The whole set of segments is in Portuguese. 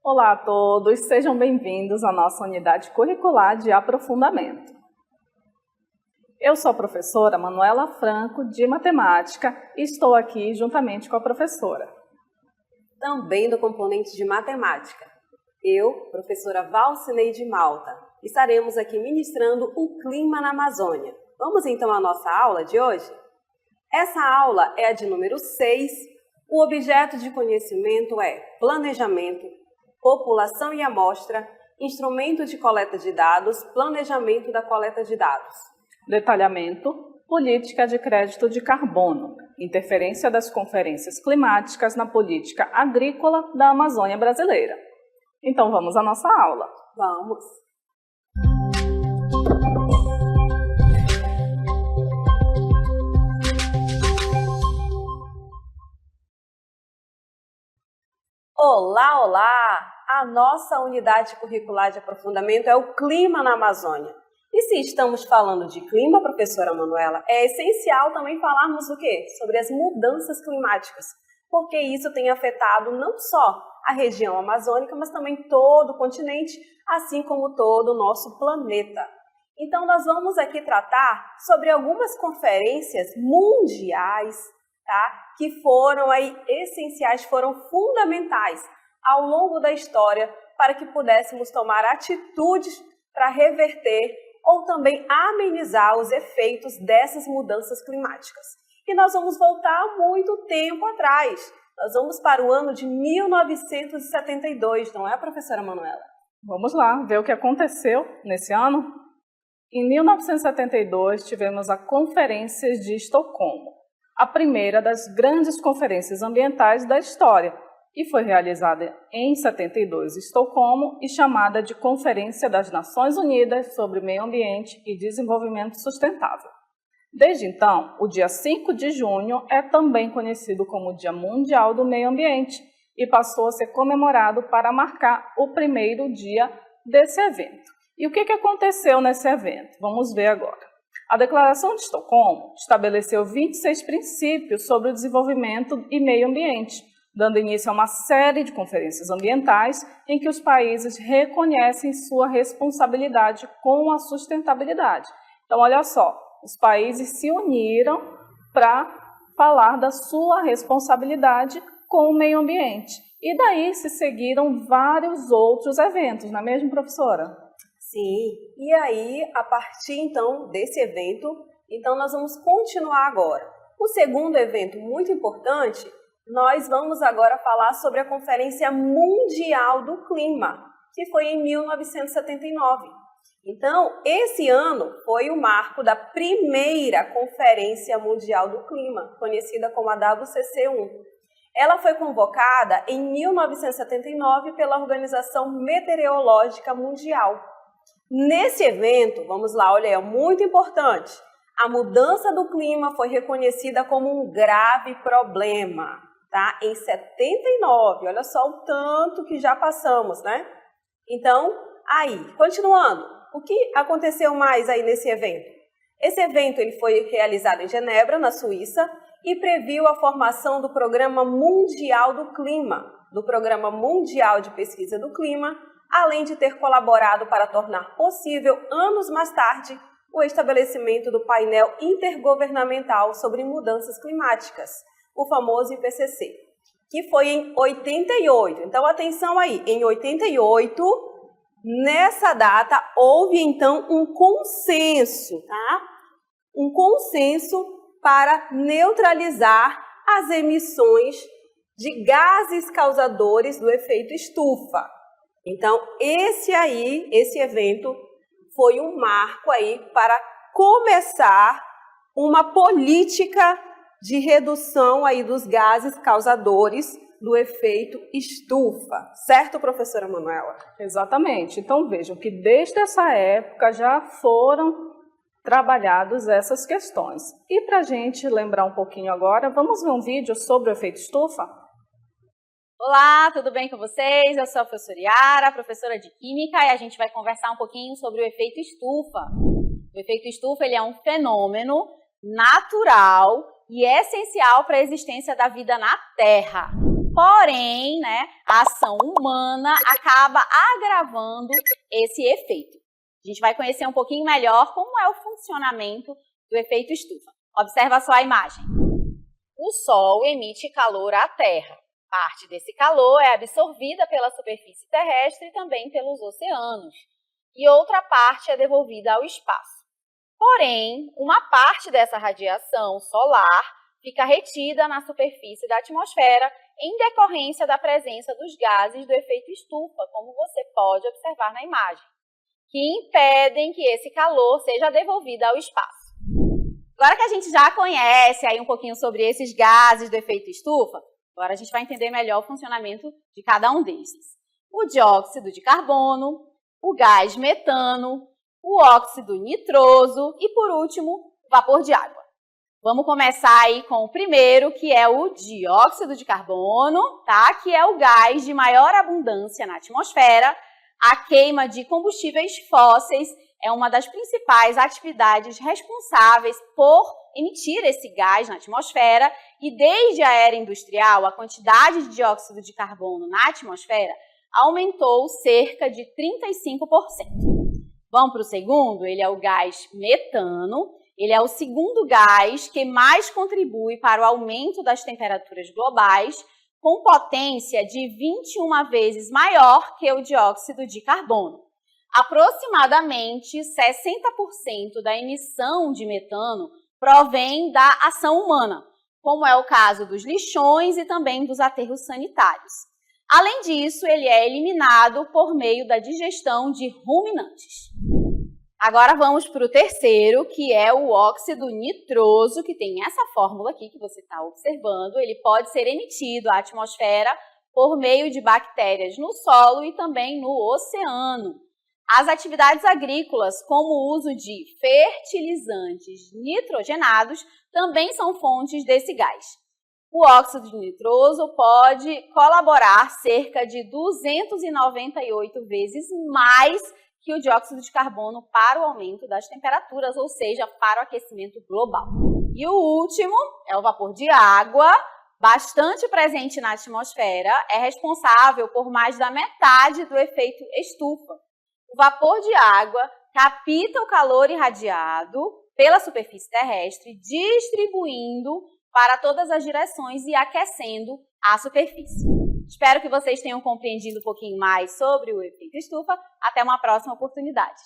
Olá a todos, sejam bem-vindos à nossa unidade curricular de aprofundamento. Eu sou a professora Manuela Franco, de Matemática, e estou aqui juntamente com a professora. Também do componente de Matemática. Eu, professora Valcineide Malta, estaremos aqui ministrando o clima na Amazônia. Vamos então à nossa aula de hoje? Essa aula é a de número 6. O objeto de conhecimento é planejamento, população e amostra, instrumento de coleta de dados, planejamento da coleta de dados. Detalhamento, política de crédito de carbono, interferência das conferências climáticas na política agrícola da Amazônia brasileira. Então vamos à nossa aula. Vamos! Olá, olá! A nossa unidade curricular de aprofundamento é o clima na Amazônia. E se estamos falando de clima, professora Manuela, é essencial também falarmos o quê? Sobre as mudanças climáticas, porque isso tem afetado não só a região amazônica, mas também todo o continente, assim como todo o nosso planeta. Então nós vamos aqui tratar sobre algumas conferências mundiais, tá? Que foram aí essenciais, foram fundamentais ao longo da história para que pudéssemos tomar atitudes para reverter ou também amenizar os efeitos dessas mudanças climáticas. E nós vamos voltar muito tempo atrás. Nós vamos para o ano de 1972, não é, professora Manuela? Vamos lá ver o que aconteceu nesse ano. Em 1972, tivemos a Conferência de Estocolmo, a primeira das grandes conferências ambientais da história, e foi realizada em 72 em Estocolmo e chamada de Conferência das Nações Unidas sobre Meio Ambiente e Desenvolvimento Sustentável. Desde então, o dia 5 de junho é também conhecido como Dia Mundial do Meio Ambiente e passou a ser comemorado para marcar o primeiro dia desse evento. E o que aconteceu nesse evento? Vamos ver agora. A Declaração de Estocolmo estabeleceu 26 princípios sobre o desenvolvimento e meio ambiente, dando início a uma série de conferências ambientais em que os países reconhecem sua responsabilidade com a sustentabilidade. Então, olha só, os países se uniram para falar da sua responsabilidade com o meio ambiente. E daí se seguiram vários outros eventos, não é mesmo, professora? Sim, e aí, a partir então desse evento, então nós vamos continuar agora. O segundo evento muito importante, nós vamos agora falar sobre a Conferência Mundial do Clima, que foi em 1979. Então, esse ano foi o marco da primeira Conferência Mundial do Clima, conhecida como a WCC1. Ela foi convocada em 1979 pela Organização Meteorológica Mundial. Nesse evento, vamos lá, olha, é muito importante, a mudança do clima foi reconhecida como um grave problema. Tá? Em 79, olha só o tanto que já passamos, né? Então, aí, continuando, o que aconteceu mais aí nesse evento? Esse evento ele foi realizado em Genebra, na Suíça, e previu a formação do Programa Mundial do Clima, do Programa Mundial de Pesquisa do Clima, além de ter colaborado para tornar possível, anos mais tarde, o estabelecimento do painel intergovernamental sobre mudanças climáticas, o famoso IPCC, que foi em 88. Então, atenção aí, em 88, nessa data, houve então um consenso, tá? Um consenso para neutralizar as emissões de gases causadores do efeito estufa. Então, esse evento foi um marco aí para começar uma política de redução aí dos gases causadores do efeito estufa. Certo, professora Manuela? Exatamente. Então, vejam que desde essa época já foram trabalhadas essas questões. E para a gente lembrar um pouquinho agora, vamos ver um vídeo sobre o efeito estufa? Olá, tudo bem com vocês? Eu sou a professora Yara, professora de Química, e a gente vai conversar um pouquinho sobre o efeito estufa. O efeito estufa ele é um fenômeno natural e essencial para a existência da vida na Terra. Porém, a ação humana acaba agravando esse efeito. A gente vai conhecer um pouquinho melhor como é o funcionamento do efeito estufa. Observa só a imagem. O Sol emite calor à Terra. Parte desse calor é absorvida pela superfície terrestre e também pelos oceanos, e outra parte é devolvida ao espaço. Porém, uma parte dessa radiação solar fica retida na superfície da atmosfera em decorrência da presença dos gases do efeito estufa, como você pode observar na imagem, que impedem que esse calor seja devolvido ao espaço. Agora que a gente já conhece aí um pouquinho sobre esses gases do efeito estufa, agora a gente vai entender melhor o funcionamento de cada um desses. O dióxido de carbono, o gás metano, o óxido nitroso e, por último, o vapor de água. Vamos começar aí com o primeiro, que é o dióxido de carbono, tá? Que é o gás de maior abundância na atmosfera. A queima de combustíveis fósseis é uma das principais atividades responsáveis por emitir esse gás na atmosfera, e desde a era industrial, a quantidade de dióxido de carbono na atmosfera aumentou cerca de 35%. Vamos para o segundo, ele é o gás metano. Ele é o segundo gás que mais contribui para o aumento das temperaturas globais, com potência de 21 vezes maior que o dióxido de carbono. Aproximadamente 60% da emissão de metano provém da ação humana, como é o caso dos lixões e também dos aterros sanitários. Além disso, ele é eliminado por meio da digestão de ruminantes. Agora vamos para o terceiro, que é o óxido nitroso, que tem essa fórmula aqui que você está observando. Ele pode ser emitido à atmosfera por meio de bactérias no solo e também no oceano. As atividades agrícolas, como o uso de fertilizantes nitrogenados, também são fontes desse gás. O óxido nitroso pode colaborar cerca de 298 vezes mais que o dióxido de carbono para o aumento das temperaturas, ou seja, para o aquecimento global. E o último é o vapor de água, bastante presente na atmosfera, é responsável por mais da metade do efeito estufa. O vapor de água capta o calor irradiado pela superfície terrestre, distribuindo para todas as direções e aquecendo a superfície. Espero que vocês tenham compreendido um pouquinho mais sobre o efeito estufa. Até uma próxima oportunidade.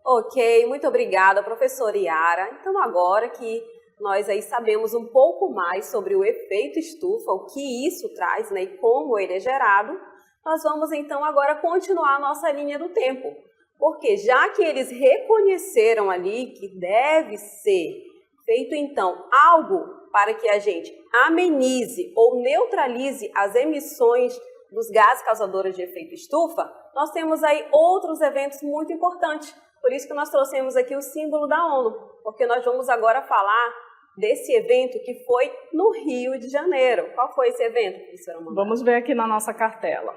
Ok, muito obrigada, professora Yara. Então, agora que nós aí sabemos um pouco mais sobre o efeito estufa, o que isso traz, e como ele é gerado, nós vamos então agora continuar a nossa linha do tempo. Porque já que eles reconheceram ali que deve ser feito então algo para que a gente amenize ou neutralize as emissões dos gases causadores de efeito estufa, nós temos aí outros eventos muito importantes. Por isso que nós trouxemos aqui o símbolo da ONU, porque nós vamos agora falar desse evento que foi no Rio de Janeiro. Qual foi esse evento, professora Amanda? Vamos ver aqui na nossa cartela.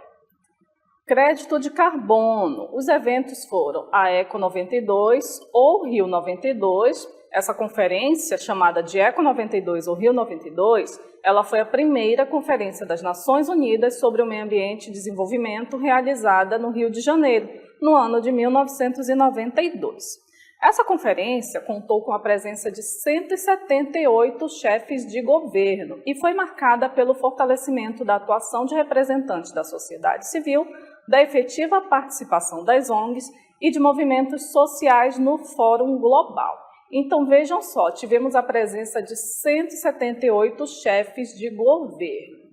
Crédito de carbono. Os eventos foram a Eco 92 ou Rio 92. Essa conferência, chamada de Eco 92 ou Rio 92, ela foi a primeira conferência das Nações Unidas sobre o Meio Ambiente e Desenvolvimento realizada no Rio de Janeiro, no ano de 1992. Essa conferência contou com a presença de 178 chefes de governo e foi marcada pelo fortalecimento da atuação de representantes da sociedade civil, da efetiva participação das ONGs e de movimentos sociais no Fórum Global. Então, vejam só, tivemos a presença de 178 chefes de governo.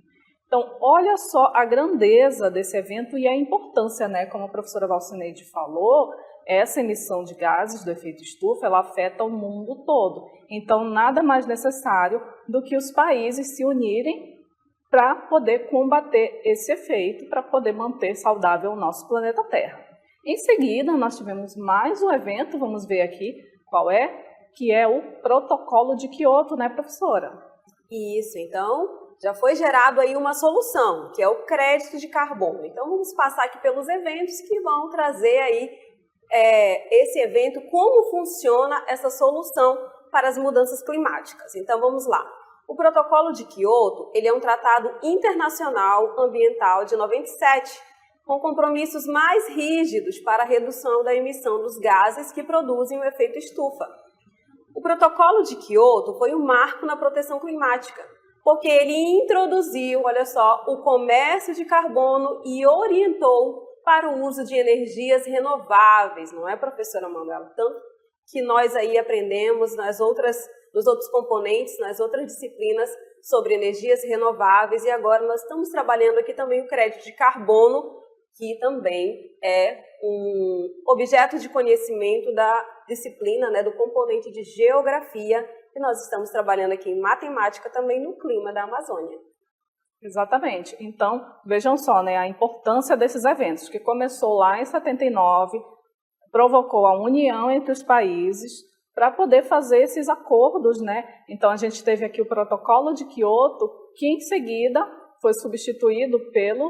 Então, olha só a grandeza desse evento e a importância, como a professora Valcineide falou, essa emissão de gases do efeito estufa, ela afeta o mundo todo. Então, nada mais necessário do que os países se unirem para poder combater esse efeito, para poder manter saudável o nosso planeta Terra. Em seguida, nós tivemos mais um evento, vamos ver aqui qual é, que é o Protocolo de Quioto, professora? Isso, então, já foi gerado aí uma solução, que é o crédito de carbono. Então, vamos passar aqui pelos eventos que vão trazer aí esse evento, como funciona essa solução para as mudanças climáticas. Então, vamos lá. O Protocolo de Kyoto, ele é um tratado internacional ambiental de 97, com compromissos mais rígidos para a redução da emissão dos gases que produzem o efeito estufa. O Protocolo de Kyoto foi um marco na proteção climática, porque ele introduziu, olha só, o comércio de carbono e orientou para o uso de energias renováveis, não é, professora Manuela? Tanto que nós aí aprendemos nos outros componentes, nas outras disciplinas, sobre energias renováveis, e agora nós estamos trabalhando aqui também o crédito de carbono, que também é um objeto de conhecimento da disciplina, né, do componente de geografia, e nós estamos trabalhando aqui em matemática também no clima da Amazônia. Exatamente. Então, vejam só, né, a importância desses eventos, que começou lá em 79, provocou a união entre os países para poder fazer esses acordos, né? Então, a gente teve aqui o Protocolo de Kyoto, que em seguida foi substituído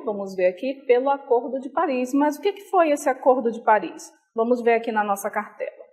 vamos ver aqui, pelo Acordo de Paris. Mas o que foi esse Acordo de Paris? Vamos ver aqui na nossa cartela.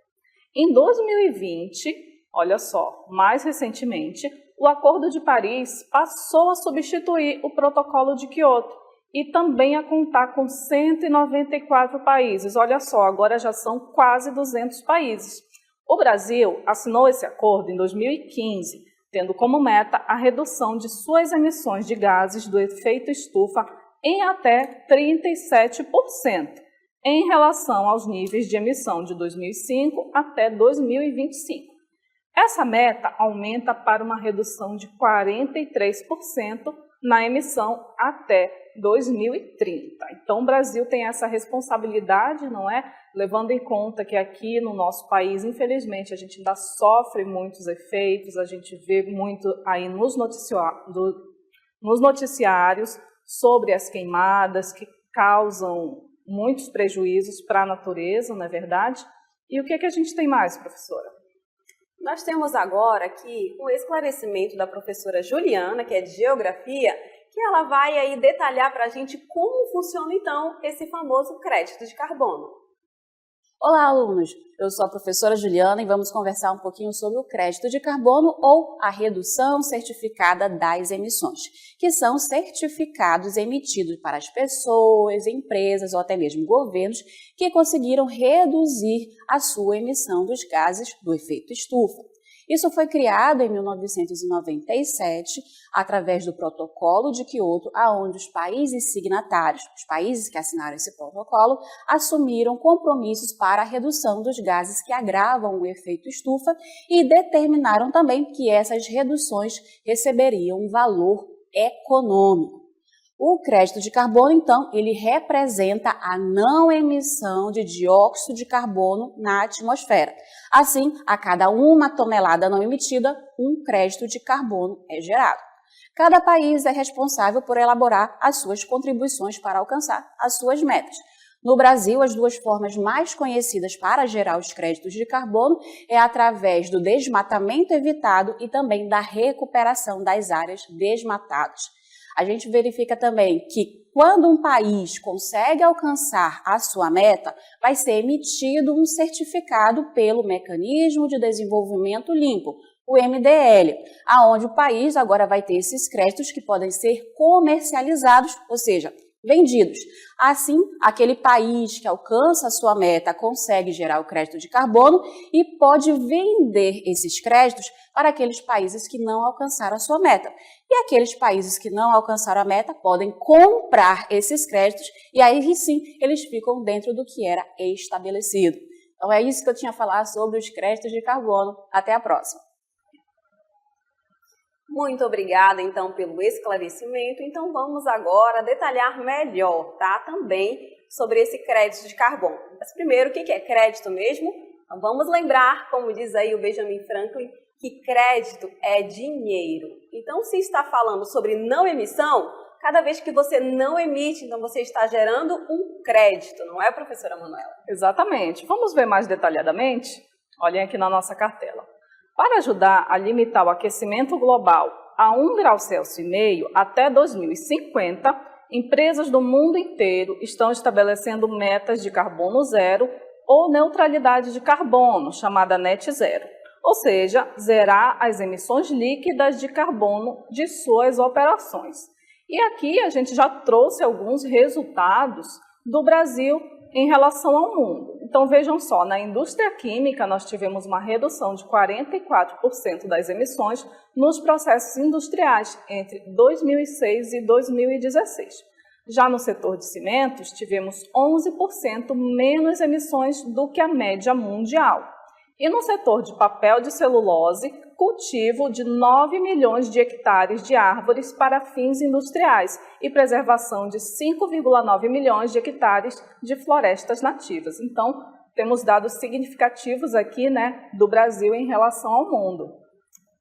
Em 2020, olha só, mais recentemente, o Acordo de Paris passou a substituir o Protocolo de Kyoto e também a contar com 194 países. Olha só, agora já são quase 200 países. O Brasil assinou esse acordo em 2015, tendo como meta a redução de suas emissões de gases do efeito estufa em até 37%, em relação aos níveis de emissão de 2005 até 2025. Essa meta aumenta para uma redução de 43% na emissão até 2030. Então, o Brasil tem essa responsabilidade, não é? Levando em conta que aqui no nosso país, infelizmente, a gente ainda sofre muitos efeitos, a gente vê muito aí nos noticiários sobre as queimadas que causam muitos prejuízos para a natureza, não é verdade? E o que a gente tem mais, professora? Nós temos agora aqui um esclarecimento da professora Juliana, que é de Geografia, que ela vai aí detalhar para a gente como funciona então esse famoso crédito de carbono. Olá, alunos! Eu sou a professora Juliana e vamos conversar um pouquinho sobre o crédito de carbono ou a redução certificada das emissões, que são certificados emitidos para as pessoas, empresas ou até mesmo governos que conseguiram reduzir a sua emissão dos gases do efeito estufa. Isso foi criado em 1997, através do Protocolo de Kyoto, onde os países signatários, os países que assinaram esse protocolo, assumiram compromissos para a redução dos gases que agravam o efeito estufa e determinaram também que essas reduções receberiam um valor econômico. O crédito de carbono, então, ele representa a não emissão de dióxido de carbono na atmosfera. Assim, a cada 1 tonelada não emitida, um crédito de carbono é gerado. Cada país é responsável por elaborar as suas contribuições para alcançar as suas metas. No Brasil, as duas formas mais conhecidas para gerar os créditos de carbono é através do desmatamento evitado e também da recuperação das áreas desmatadas. A gente verifica também que quando um país consegue alcançar a sua meta, vai ser emitido um certificado pelo Mecanismo de Desenvolvimento Limpo, o MDL, aonde o país agora vai ter esses créditos que podem ser comercializados, ou seja, vendidos. Assim, aquele país que alcança a sua meta consegue gerar o crédito de carbono e pode vender esses créditos para aqueles países que não alcançaram a sua meta. E aqueles países que não alcançaram a meta podem comprar esses créditos e aí sim eles ficam dentro do que era estabelecido. Então é isso que eu tinha a falar sobre os créditos de carbono. Até a próxima! Muito obrigada, então, pelo esclarecimento. Então, vamos agora detalhar melhor, tá? Também sobre esse crédito de carbono. Mas primeiro, o que é crédito mesmo? Então, vamos lembrar, como diz aí o Benjamin Franklin, que crédito é dinheiro. Então, se está falando sobre não emissão, cada vez que você não emite, então você está gerando um crédito, não é, professora Manuela? Exatamente. Vamos ver mais detalhadamente? Olhem aqui na nossa cartela. Para ajudar a limitar o aquecimento global a 1,5 graus Celsius até 2050, empresas do mundo inteiro estão estabelecendo metas de carbono zero ou neutralidade de carbono, chamada net zero, ou seja, zerar as emissões líquidas de carbono de suas operações. E aqui a gente já trouxe alguns resultados do Brasil em relação ao mundo. Então vejam só, na indústria química nós tivemos uma redução de 44% das emissões nos processos industriais entre 2006 e 2016. Já no setor de cimentos, tivemos 11% menos emissões do que a média mundial. E no setor de papel de celulose, cultivo de 9 milhões de hectares de árvores para fins industriais e preservação de 5,9 milhões de hectares de florestas nativas. Então, temos dados significativos aqui, do Brasil em relação ao mundo.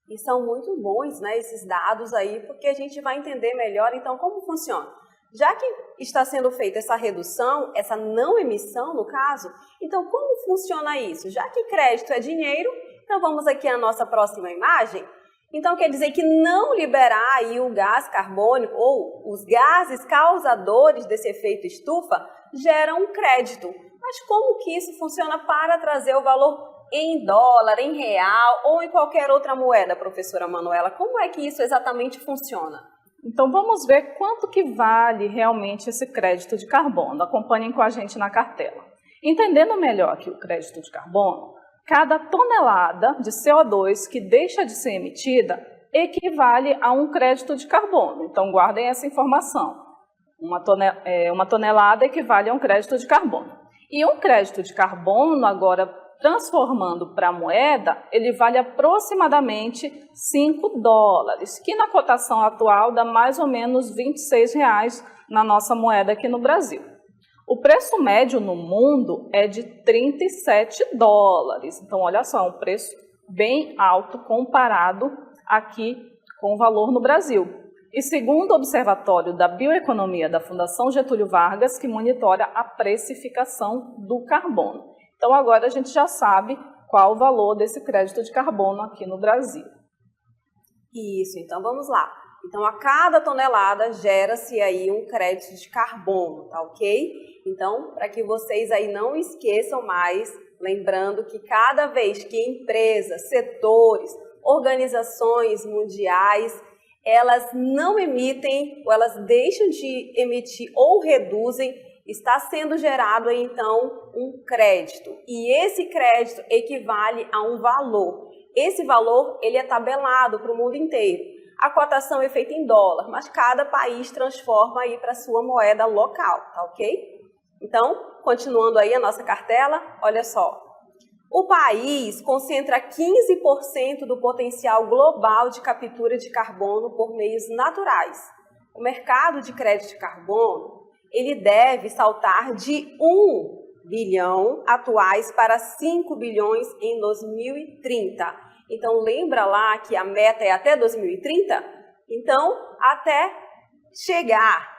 E são muito bons, esses dados aí, porque a gente vai entender melhor, então, como funciona. Já que está sendo feita essa redução, essa não emissão, no caso, então como funciona isso? Já que crédito é dinheiro, então vamos aqui à nossa próxima imagem. Então quer dizer que não liberar aí o gás carbônico ou os gases causadores desse efeito estufa geram um crédito. Mas como que isso funciona para trazer o valor em dólar, em real ou em qualquer outra moeda, professora Manuela? Como é que isso exatamente funciona? Então vamos ver quanto que vale realmente esse crédito de carbono. Acompanhem com a gente na cartela. Entendendo melhor aqui o crédito de carbono, cada tonelada de CO2 que deixa de ser emitida equivale a um crédito de carbono. Então guardem essa informação. Uma tonelada equivale a um crédito de carbono. E um crédito de carbono, agora transformando para a moeda, ele vale aproximadamente 5 dólares, que na cotação atual dá mais ou menos R$ 26 na nossa moeda aqui no Brasil. O preço médio no mundo é de 37 dólares. Então, olha só, é um preço bem alto comparado aqui com o valor no Brasil. E segundo o Observatório da Bioeconomia da Fundação Getúlio Vargas, que monitora a precificação do carbono. Então, agora a gente já sabe qual o valor desse crédito de carbono aqui no Brasil. Isso, então vamos lá. Então, a cada tonelada gera-se aí um crédito de carbono, tá ok? Então, para que vocês aí não esqueçam mais, lembrando que cada vez que empresas, setores, organizações mundiais, elas não emitem, ou elas deixam de emitir ou reduzem, está sendo gerado aí, então, um crédito. E esse crédito equivale a um valor. Esse valor, ele é tabelado para o mundo inteiro. A cotação é feita em dólar, mas cada país transforma aí para a sua moeda local, tá ok? Então, continuando aí a nossa cartela, olha só. O país concentra 15% do potencial global de captura de carbono por meios naturais. O mercado de crédito de carbono, ele deve saltar de 1 bilhão atuais para 5 bilhões em 2030. Então, lembra lá que a meta é até 2030? Então, até chegar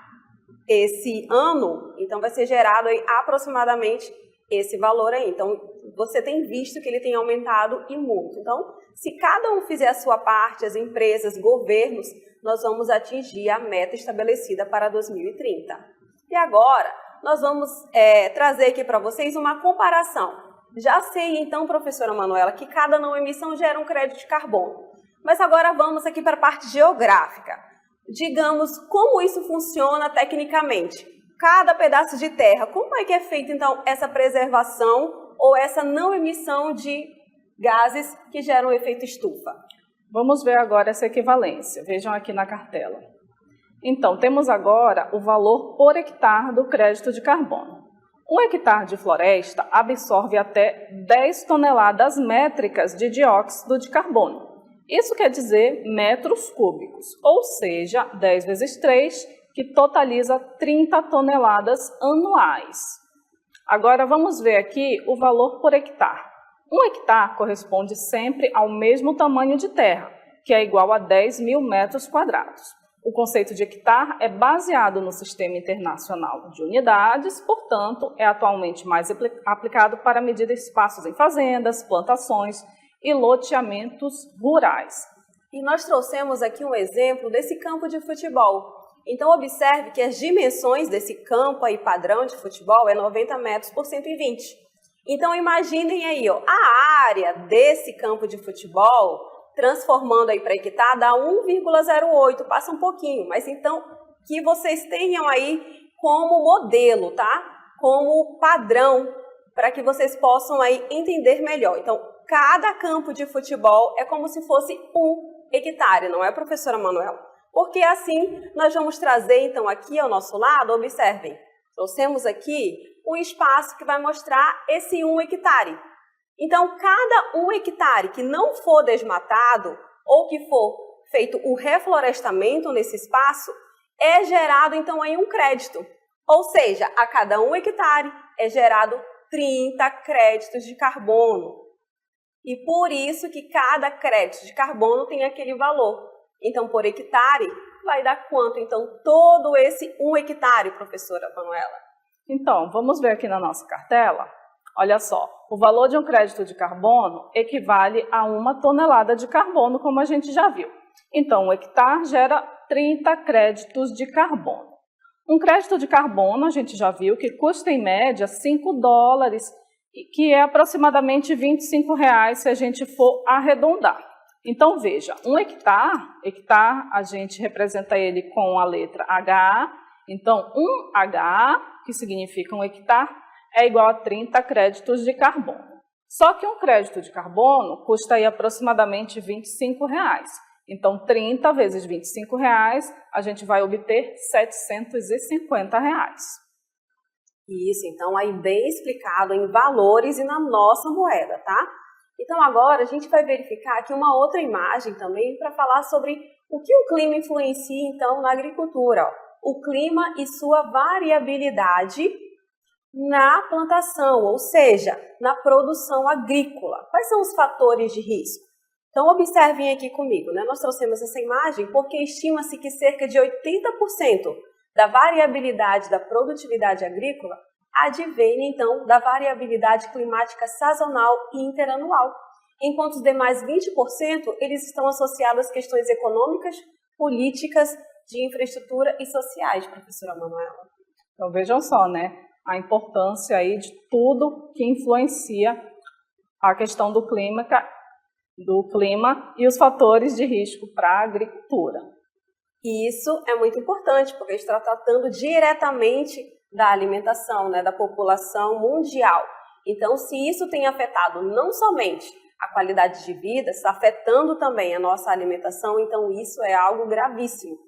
esse ano, então vai ser gerado aí aproximadamente esse valor aí. Então, você tem visto que ele tem aumentado e muito. Então, se cada um fizer a sua parte, as empresas, governos, nós vamos atingir a meta estabelecida para 2030. E agora, nós vamos trazer aqui para vocês uma comparação. Já sei, então, professora Manuela, que cada não emissão gera um crédito de carbono. Mas agora vamos aqui para a parte geográfica. Digamos como isso funciona tecnicamente. Cada pedaço de terra, como é que é feita, então, essa preservação ou essa não emissão de gases que geram o efeito estufa? Vamos ver agora essa equivalência. Vejam aqui na cartela. Então, temos agora o valor por hectare do crédito de carbono. Um hectare de floresta absorve até 10 toneladas métricas de dióxido de carbono. Isso quer dizer metros cúbicos, ou seja, 10 vezes 3, que totaliza 30 toneladas anuais. Agora vamos ver aqui o valor por hectare. Um hectare corresponde sempre ao mesmo tamanho de terra, que é igual a 10.000 metros quadrados. O conceito de hectare é baseado no Sistema Internacional de Unidades, portanto, é atualmente mais aplicado para medir espaços em fazendas, plantações e loteamentos rurais. E nós trouxemos aqui um exemplo desse campo de futebol. Então, observe que as dimensões desse campo aí padrão de futebol é 90 metros por 120. Então, imaginem aí, ó, a área desse campo de futebol, transformando aí para hectare, dá 1,08, passa um pouquinho, mas então que vocês tenham aí como modelo, tá? Como padrão, para que vocês possam aí entender melhor. Então, cada campo de futebol é como se fosse 1 hectare, não é, professora Manuela? Porque assim nós vamos trazer então aqui ao nosso lado, observem, trouxemos aqui um espaço que vai mostrar esse 1 hectare. Então, cada 1 hectare que não for desmatado ou que for feito o reflorestamento nesse espaço, é gerado então aí um crédito. Ou seja, a cada 1 hectare é gerado 30 créditos de carbono. E por isso que cada crédito de carbono tem aquele valor. Então, por hectare, vai dar quanto? Então, todo esse 1 hectare, professora Manuela? Então, vamos ver aqui na nossa cartela. Olha só, o valor de um crédito de carbono equivale a 1 tonelada de carbono, como a gente já viu. Então, 1 hectare gera 30 créditos de carbono. Um crédito de carbono, a gente já viu que custa em média $5, que é aproximadamente R$25 se a gente for arredondar. Então, veja, 1 hectare a gente representa ele com a letra H. Então, 1H, que significa 1 hectare, é igual a 30 créditos de carbono. Só que um crédito de carbono custa aí aproximadamente R$25. Então, 30 vezes R$25, a gente vai obter R$750. Isso, então aí bem explicado em valores e na nossa moeda, tá? Então agora a gente vai verificar aqui uma outra imagem também para falar sobre o que o clima influencia então na agricultura. Ó. O clima e sua variabilidade na plantação, ou seja, na produção agrícola. Quais são os fatores de risco? Então observem aqui comigo, né? Nós trouxemos essa imagem porque estima-se que cerca de 80% da variabilidade da produtividade agrícola advém, então, da variabilidade climática sazonal e interanual, enquanto os demais 20% eles estão associados às questões econômicas, políticas, de infraestrutura e sociais, professora Manuela. Então, vejam só, né? A importância aí de tudo que influencia a questão do clima e os fatores de risco para a agricultura. E isso é muito importante, porque está tratando diretamente da alimentação, né, da população mundial. Então, se isso tem afetado não somente a qualidade de vida, está afetando também a nossa alimentação, então isso é algo gravíssimo.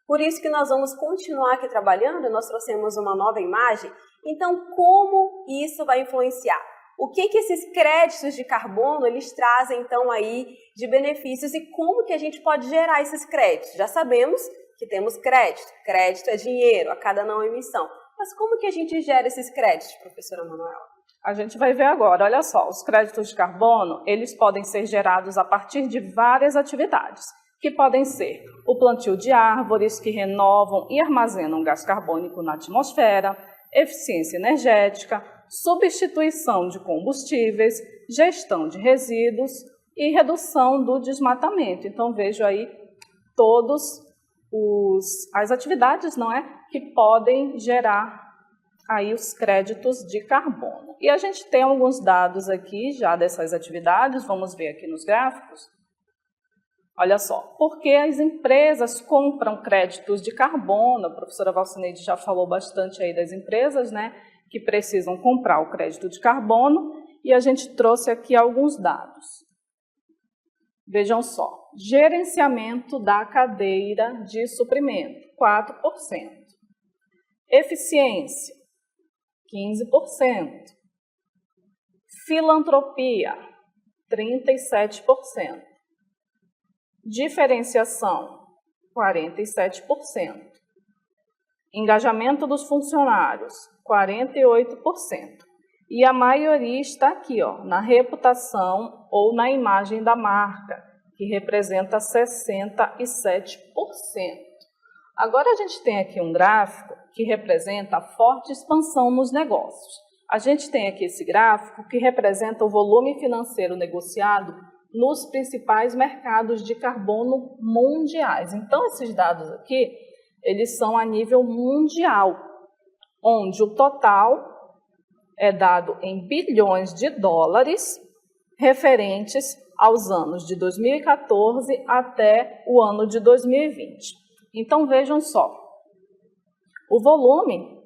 Por isso que nós vamos continuar aqui trabalhando, nós trouxemos uma nova imagem. Então, como isso vai influenciar? O que esses créditos de carbono eles trazem então aí de benefícios e como que a gente pode gerar esses créditos? Já sabemos que temos crédito. Crédito é dinheiro a cada não emissão. Mas como que a gente gera esses créditos, professora Manuela? A gente vai ver agora. Olha só, os créditos de carbono, eles podem ser gerados a partir de várias atividades, que podem ser o plantio de árvores que renovam e armazenam gás carbônico na atmosfera, eficiência energética, substituição de combustíveis, gestão de resíduos e redução do desmatamento. Então, vejo aí todas as atividades, não é, que podem gerar aí os créditos de carbono. E a gente tem alguns dados aqui já dessas atividades, vamos ver aqui nos gráficos. Olha só, porque as empresas compram créditos de carbono, a professora Valcineide já falou bastante aí das empresas, né, que precisam comprar o crédito de carbono, e a gente trouxe aqui alguns dados. Vejam só, gerenciamento da cadeia de suprimento, 4%. Eficiência, 15%. Filantropia, 37%. Diferenciação, 47%. Engajamento dos funcionários, 48%. E a maioria está aqui, ó, na reputação ou na imagem da marca, que representa 67%. Agora a gente tem aqui um gráfico que representa a forte expansão nos negócios. A gente tem aqui esse gráfico que representa o volume financeiro negociado nos principais mercados de carbono mundiais. Então, esses dados aqui, eles são a nível mundial, onde o total é dado em bilhões de dólares, referentes aos anos de 2014 até o ano de 2020. Então, vejam só, o volume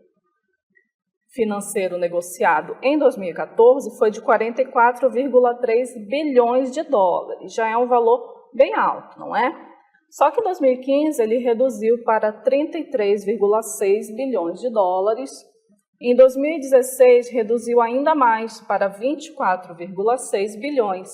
financeiro negociado em 2014 foi de 44,3 bilhões de dólares. Já é um valor bem alto, não é? Só que em 2015 ele reduziu para 33,6 bilhões de dólares. Em 2016 reduziu ainda mais para 24,6 bilhões.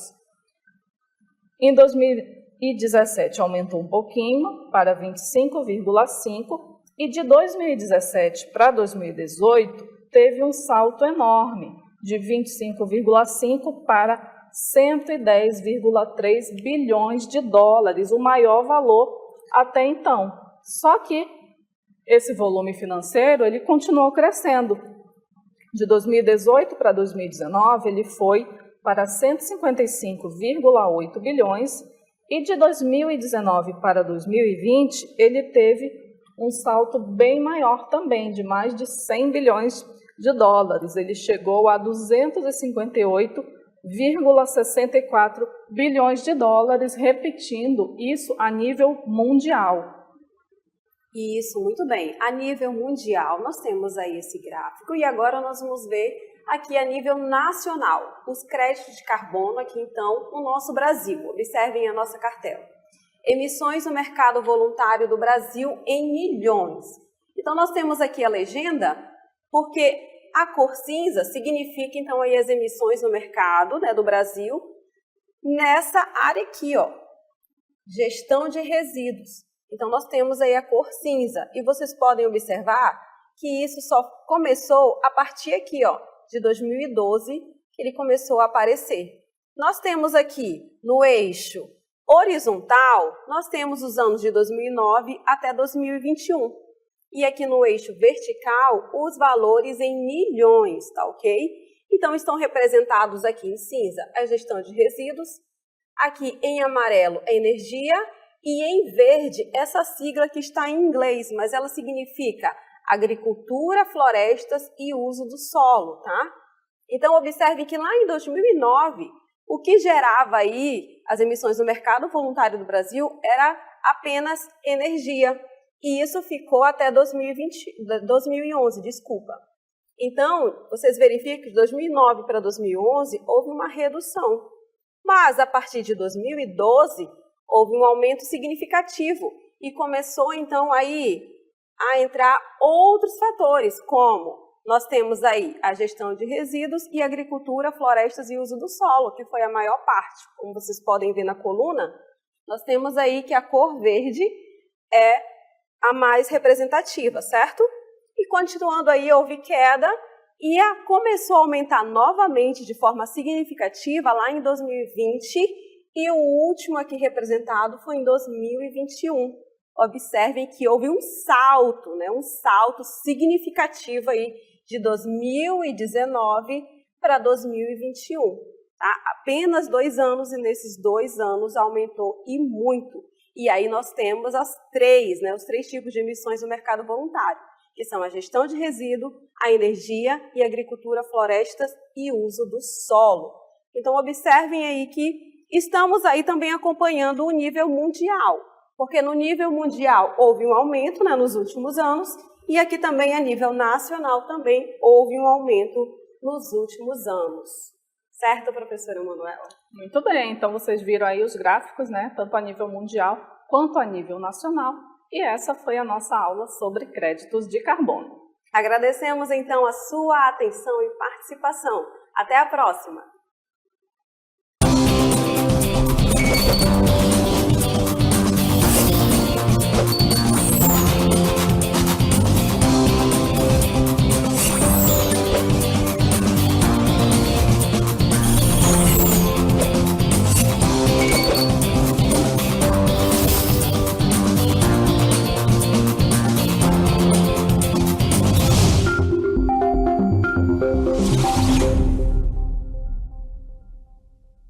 Em 2017 aumentou um pouquinho para 25,5 e de 2017 para 2018 teve um salto enorme, de 25,5 para 110,3 bilhões de dólares, o maior valor até então. Só que esse volume financeiro ele continuou crescendo. De 2018 para 2019, ele foi para 155,8 bilhões e de 2019 para 2020, ele teve um salto bem maior também, de mais de 100 bilhões de dólares. Ele chegou a 258,64 bilhões de dólares, repetindo isso a nível mundial. Isso, muito bem. A nível mundial, nós temos aí esse gráfico e agora nós vamos ver aqui a nível nacional, os créditos de carbono aqui então no nosso Brasil. Observem a nossa cartela. Emissões no mercado voluntário do Brasil em milhões. Então nós temos aqui a legenda, porque a cor cinza significa então aí as emissões no mercado, né, do Brasil, nessa área aqui, ó, gestão de resíduos. Então nós temos aí a cor cinza e vocês podem observar que isso só começou a partir aqui, ó, de 2012, que ele começou a aparecer. Nós temos aqui no eixo horizontal, nós temos os anos de 2009 até 2021. E aqui no eixo vertical, os valores em milhões, tá ok? Então estão representados aqui em cinza a gestão de resíduos, aqui em amarelo a energia e em verde essa sigla que está em inglês, mas ela significa agricultura, florestas e uso do solo, tá? Então observe que lá em 2009, o que gerava aí as emissões no mercado voluntário do Brasil era apenas energia. E isso ficou até 2011, desculpa. Então, vocês verificam que de 2009 para 2011 houve uma redução. Mas a partir de 2012 houve um aumento significativo e começou então aí a entrar outros fatores, como nós temos aí a gestão de resíduos e agricultura, florestas e uso do solo, que foi a maior parte. Como vocês podem ver na coluna, nós temos aí que a cor verde é a mais representativa, certo? E continuando aí, houve queda e começou a aumentar novamente de forma significativa lá em 2020 e o último aqui representado foi em 2021. Observem que houve um salto, né? Um salto significativo aí de 2019 para 2021. Tá? Apenas 2 anos e nesses 2 anos aumentou e muito. E aí nós temos os 3 tipos de emissões no mercado voluntário, que são a gestão de resíduo, a energia e a agricultura, florestas e uso do solo. Então observem aí que estamos aí também acompanhando o nível mundial, porque no nível mundial houve um aumento, né, nos últimos anos, e aqui também a nível nacional também houve um aumento nos últimos anos. Certo, professora Manuela? Muito bem, então vocês viram aí os gráficos, né, tanto a nível mundial quanto a nível nacional, e essa foi a nossa aula sobre créditos de carbono. Agradecemos então a sua atenção e participação. Até a próxima!